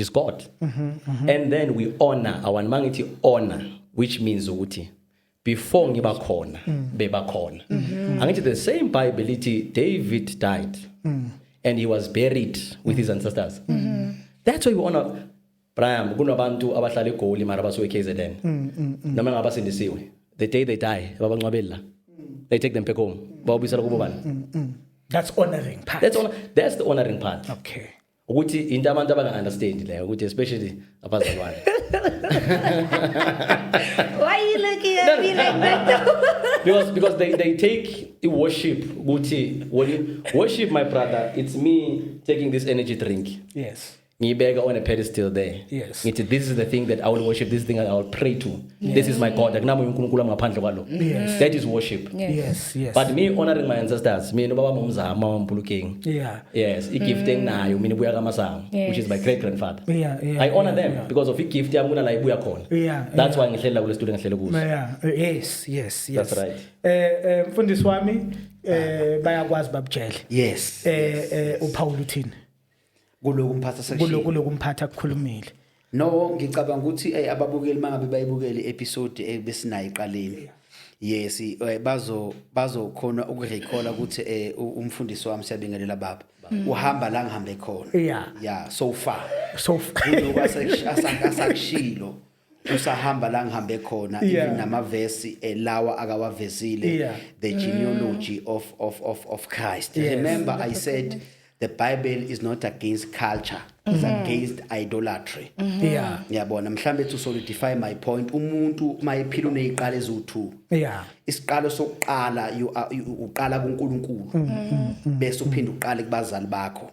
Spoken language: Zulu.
is God. And then we honor our mangithi honor, which means ukuthi before ngiba khona beba khona. Angithi the same Bible ithi David died and he was buried with his ancestors. That's why we honor Brian kunabantu abahlala eGoli mara basuke KZN. Noma ngabasindisiwe. The day they die babangcwabela. They take them back home. Bawubisela kubo bani. That's honoring part. That's the honoring part. Okay. Ukuthi into abantu abanga understand leyo ukuthi especially abazalwane. Why are you looking at me like that though? because they take worship ukuthi worship my brother, it's me taking this energy drink. Yes. Ngibeka on a pedestal there. Yes. Ngithi this is the thing that I will worship, this thing that I will pray to. Yes. This is my God. Akunamo uNkulunkulu ngaphandle kwalo. Yes. That is worship. Yes. But me honoring my ancestors, me no baba momzama wampulukeng. Yeah. Yes, igift enginayo mina ibuya kaMasango, which is my great grandfather. Yeah. I honor them because of igift yami kuna la ibuya khona. That's why ngihlela kule student ngihlele kuzo. Yeah. Yes. That's right. Mfundisi wami bayakwazi babujele. Yes. uPaul uthini? Kulokumphatha seshiya. Kulokumphatha kukhulumile. No, ngicabanga ukuthi ababukeli mangabe bayibukele episode besinayo iqaleni. Yes, bazokhona ukurecalla ukuthi umfundisi wami siyabingelela baba. Uhamba la ngihambe khona. Yeah, so far. Asakshilo. Usahamba la ngihambe khona even namavesi lawa akawavezile the genealogy of Christ. Yes. Remember I said the Bible is not against culture, it's against idolatry. Yeah. Yabona mhlambe to solidify my point umuntu mayiphila uneziqalo ezu2. Yeah. Isiqalo sokuqala uqala kuNkulunkulu bese uphinde uqale kubazali bakho.